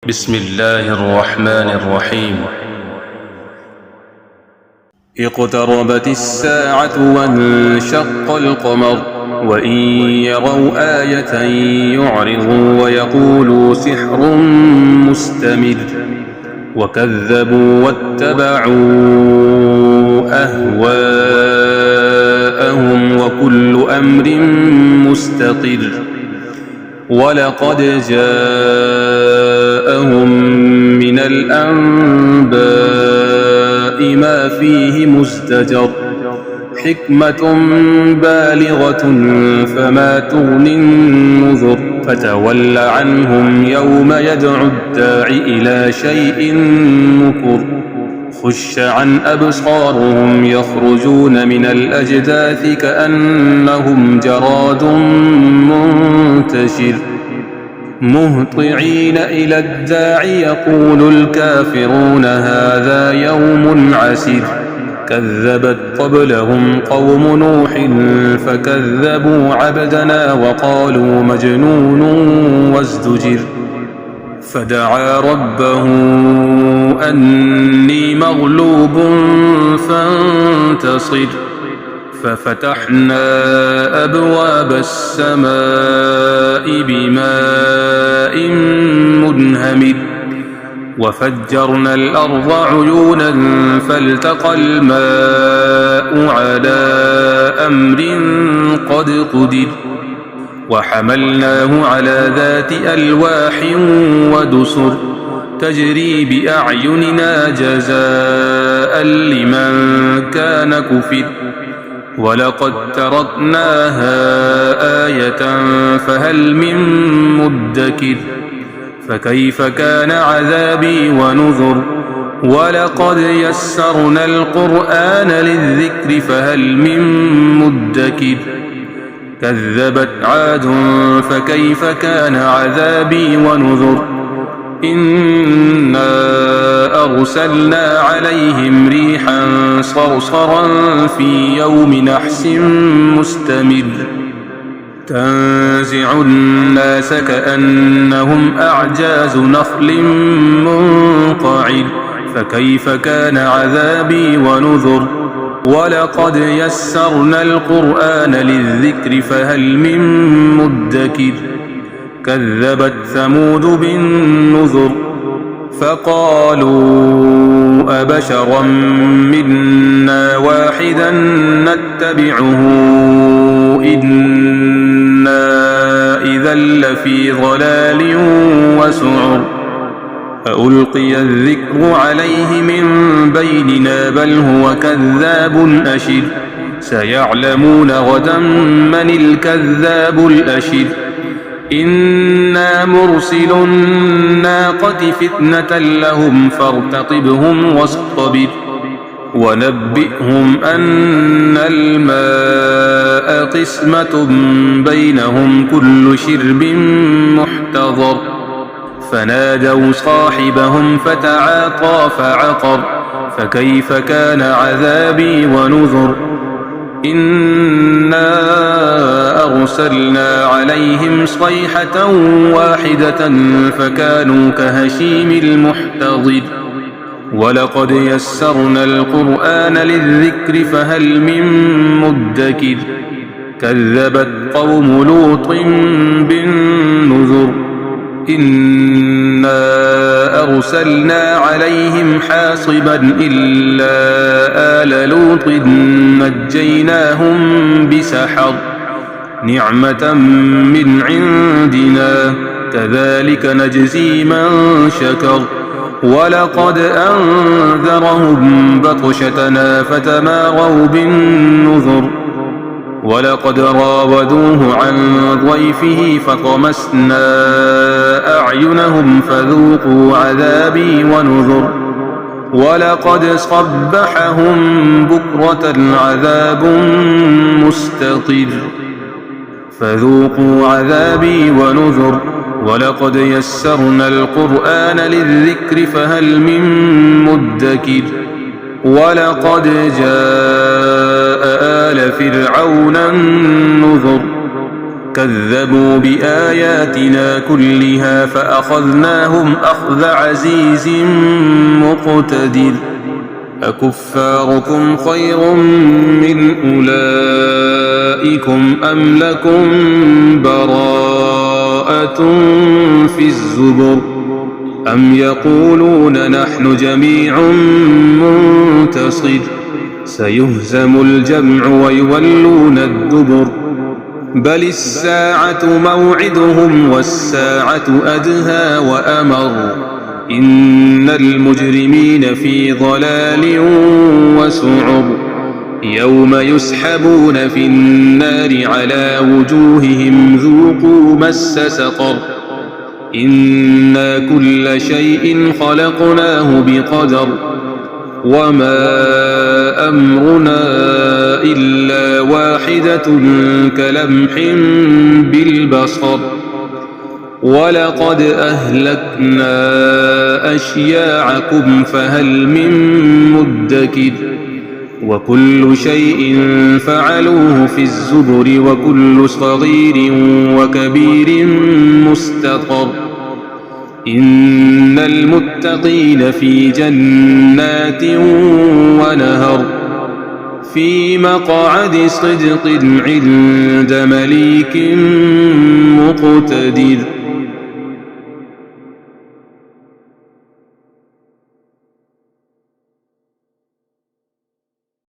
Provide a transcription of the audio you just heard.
بسم الله الرحمن الرحيم. اقتربت الساعة وانشق القمر وإن يروا آية يعرضوا ويقولوا سحر مستمر وكذبوا واتبعوا أهواءهم وكل أمر مستقر ولقد جاءهم من الأنباء ما فيه مزدجر حكمة بالغة فما تغني النذر فتول عنهم يوم يدعو الداع إلى شيء نكر خش عن أبصارهم يخرجون من الأجداث كأنهم جراد منتشر مهطعين إلى الداع يقول الكافرون هذا يوم عسير كذبت قبلهم قوم نوح فكذبوا عبدنا وقالوا مجنون وازدجر فدعا ربه أني مغلوب فانتصر ففتحنا أبواب السماء بماء منهمر وفجرنا الأرض عيونا فالتقى الماء على أمر قد قدر وحملناه على ذات ألواح ودسر تجري بأعيننا جزاء لمن كان كفر ولقد تركناها آية فهل من مدكر فكيف كان عذابي ونذر ولقد يسرنا القرآن للذكر فهل من مدكر كذبت عاد فكيف كان عذابي ونذر إنا أرسلنا عليهم ريحا صرصرا في يوم نحس مستمر تنزع الناس كأنهم أعجاز نخل منقعر فكيف كان عذابي ونذر ولقد يسرنا القرآن للذكر فهل من مدكر كذبت ثمود بالنذر فقالوا أبشرا منا واحدا نتبعه إنا إذا لفي ضلال وسعر ألقي الذكر عليه من بيننا بل هو كذاب أشر سيعلمون غدا من الكذاب الأشر إنا مرسل الناقة فتنة لهم فارتقبهم واصطبر ونبئهم أن الماء قسمة بينهم كل شرب محتضر فنادوا صاحبهم فتعاطى فعقر فكيف كان عذابي ونذر إنا أرسلنا عليهم صيحة واحدة فكانوا كهشيم المحتضر ولقد يسرنا القرآن للذكر فهل من مدكر كذبت قوم لوط بالنذر إنا أرسلنا عليهم حاصبا إلا آل لوط نجيناهم بسحر نعمة من عندنا كذلك نجزي من شكر ولقد أنذرهم بطشتنا فتماروا بالنذر ولقد راودوه عن ضيفه فطمسنا أعينهم فذوقوا عذابي ونذر ولقد صبحهم بكرة عذاب مستقر فذوقوا عذابي ونذر ولقد يسرنا القرآن للذكر فهل من مدكر ولقد جاء آل فرعون النذر كذبوا بآياتنا كلها فأخذناهم أخذ عزيز مقتدر أكفاركم خير من أولئكم أم لكم براءة في الزبر أم يقولون نحن جميع منتصر سيهزم الجمع ويولون الدبر بل الساعة موعدهم والساعة أدهى وأمر إن المجرمين في ضلال وسعر يوم يسحبون في النار على وجوههم ذوقوا مس سقر إنا كل شيء خلقناه بقدر وما أمرنا إلا واحدة كلمح بالبصر ولقد أهلكنا أشياعكم فهل من مدكر وكل شيء فعلوه في الزبر وكل صغير وكبير مستطر إن المتقين في جنات ونهر في مقعد صدق عند مليك مقتدر